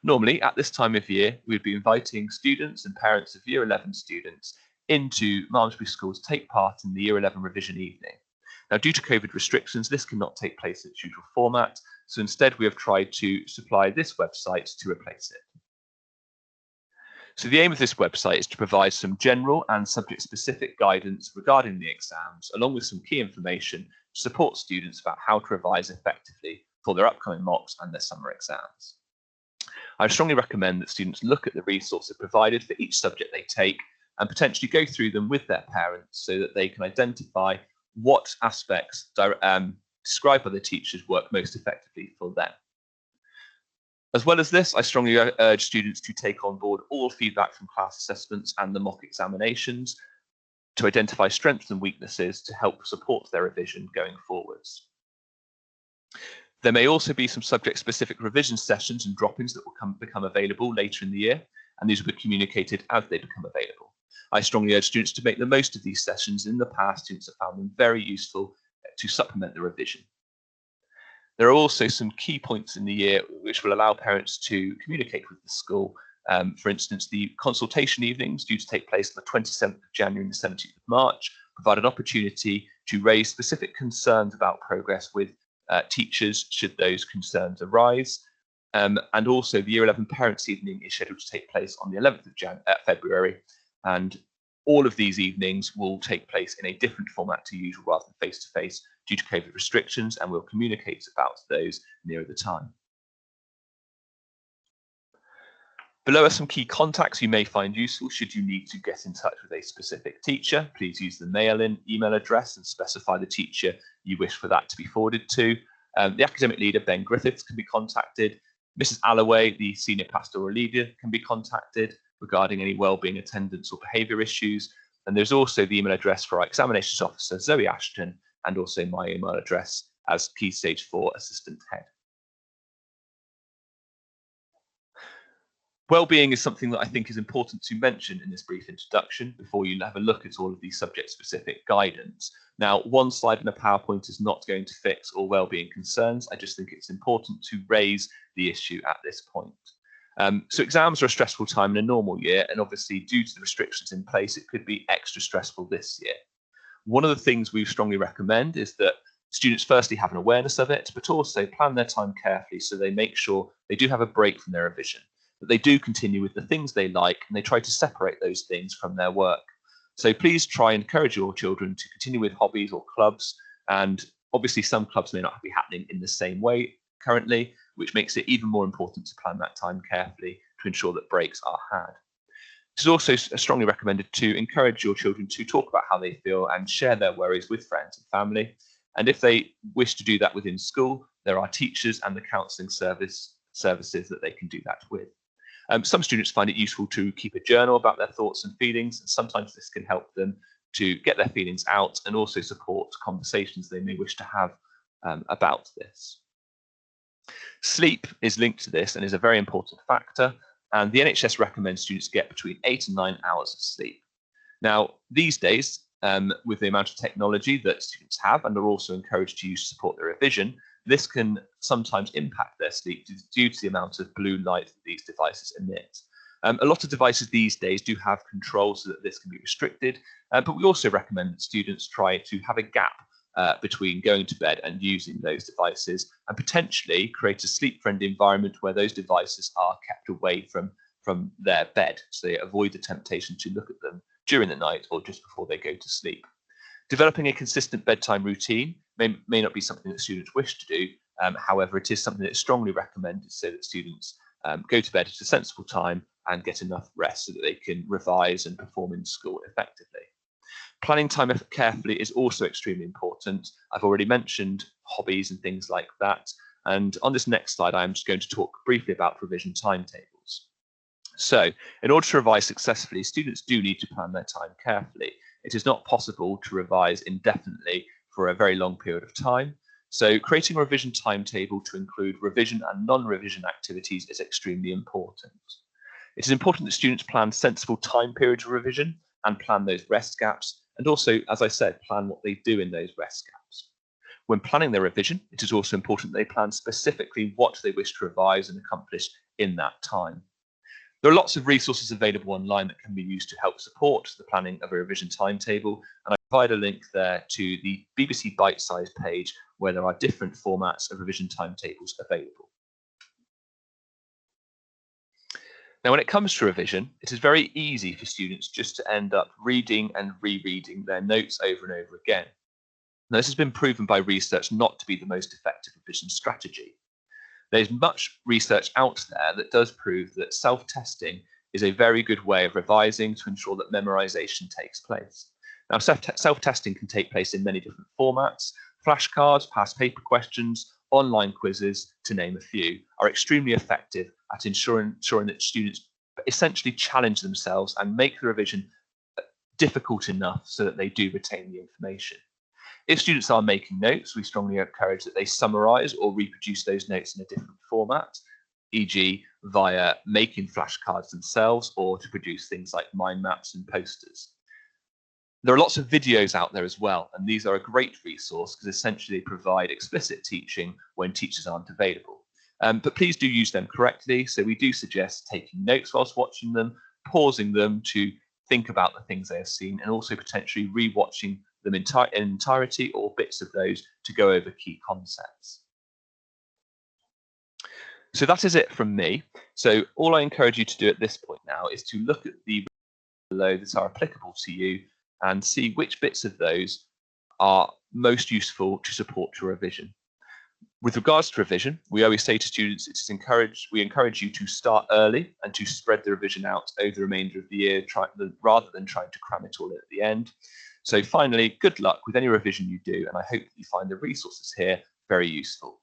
Normally, at this time of year, we'd be inviting students and parents of Year 11 students into Malmesbury School to take part in the Year 11 revision evening. Now, due to COVID restrictions, this cannot take place in its usual format, so instead we have tried to supply this website to replace it. So the aim of this website is to provide some general and subject-specific guidance regarding the exams, along with some key information to support students about how to revise effectively for their upcoming mocks and their summer exams. I strongly recommend that students look at the resources provided for each subject they take and potentially go through them with their parents so that they can identify what aspects described by the teachers work most effectively for them. As well as this, I strongly urge students to take on board all feedback from class assessments and the mock examinations to identify strengths and weaknesses to help support their revision going forwards. There may also be some subject-specific revision sessions and drop-ins that will become available later in the year, and these will be communicated as they become available. I strongly urge students to make the most of these sessions. In the past, students have found them very useful to supplement the revision. There are also some key points in the year which will allow parents to communicate with the school. For instance, the consultation evenings due to take place on the 27th of January and the 17th of March provide an opportunity to raise specific concerns about progress with teachers should those concerns arise. And also the Year 11 Parents' Evening is scheduled to take place on the 11th of February. And all of these evenings will take place in a different format to usual rather than face-to-face due to COVID restrictions, and we'll communicate about those nearer the time. Below are some key contacts you may find useful should you need to get in touch with a specific teacher. Please use the mail-in email address and specify the teacher you wish for that to be forwarded to. The academic leader, Ben Griffiths, can be contacted. Mrs. Alloway, the senior pastoral leader, can be contacted regarding any wellbeing, attendance or behaviour issues. And there's also the email address for our examinations officer, Zoe Ashton, and also my email address as Key Stage 4 Assistant Head. Wellbeing is something that I think is important to mention in this brief introduction before you have a look at all of these subject-specific guidance. Now, one slide in a PowerPoint is not going to fix all wellbeing concerns. I just think it's important to raise the issue at this point. So exams are a stressful time in a normal year, and obviously due to the restrictions in place, it could be extra stressful this year. One of the things we strongly recommend is that students firstly have an awareness of it, but also plan their time carefully so they make sure they do have a break from their revision, that they do continue with the things they like, and they try to separate those things from their work. So please try and encourage your children to continue with hobbies or clubs, and obviously some clubs may not be happening in the same way currently, which makes it even more important to plan that time carefully to ensure that breaks are had. It is also strongly recommended to encourage your children to talk about how they feel and share their worries with friends and family. And if they wish to do that within school, there are teachers and the counselling services that they can do that with. Some students find it useful to keep a journal about their thoughts and feelings, and sometimes this can help them to get their feelings out and also support conversations they may wish to have about this. Sleep is linked to this and is a very important factor, and the NHS recommends students get between 8 and 9 hours of sleep. Now, these days, with the amount of technology that students have and are also encouraged to use to support their revision, this can sometimes impact their sleep due to the amount of blue light that these devices emit. A lot of devices these days do have controls so that this can be restricted, but we also recommend that students try to have a gap between going to bed and using those devices, and potentially create a sleep-friendly environment where those devices are kept away from their bed, so they avoid the temptation to look at them during the night or just before they go to sleep. Developing a consistent bedtime routine may not be something that students wish to do. However, it is something that is strongly recommended so that students go to bed at a sensible time and get enough rest so that they can revise and perform in school effectively. Planning time carefully is also extremely important. I've already mentioned hobbies and things like that. And on this next slide, I'm just going to talk briefly about revision timetables. So in order to revise successfully, students do need to plan their time carefully. It is not possible to revise indefinitely for a very long period of time. So creating a revision timetable to include revision and non-revision activities is extremely important. It is important that students plan sensible time periods of revision and plan those rest gaps, and also, as I said, plan what they do in those rest gaps. When planning their revision, it is also important they plan specifically what they wish to revise and accomplish in that time. There are lots of resources available online that can be used to help support the planning of a revision timetable, and I provide a link there to the BBC Bite-Size page where there are different formats of revision timetables available. Now, when it comes to revision, it is very easy for students just to end up reading and rereading their notes over and over again. Now, this has been proven by research not to be the most effective revision strategy. There's much research out there that does prove that self-testing is a very good way of revising to ensure that memorization takes place. Now, self-testing can take place in many different formats. Flashcards, past paper questions, online quizzes, to name a few, are extremely effective at ensuring that students essentially challenge themselves and make the revision difficult enough so that they do retain the information. If students are making notes, we strongly encourage that they summarize or reproduce those notes in a different format, e.g. via making flashcards themselves or to produce things like mind maps and posters. There are lots of videos out there as well, and these are a great resource because essentially they provide explicit teaching when teachers aren't available. But please do use them correctly. So we do suggest taking notes whilst watching them, pausing them to think about the things they have seen, and also potentially re-watching them in entirety or bits of those to go over key concepts. So that is it from me. So all I encourage you to do at this point now is to look at the below that are applicable to you and see which bits of those are most useful to support your revision. With regards to revision, we always say to students, we encourage you to start early and to spread the revision out over the remainder of the year, rather than trying to cram it all in at the end. So finally, good luck with any revision you do, and I hope that you find the resources here very useful.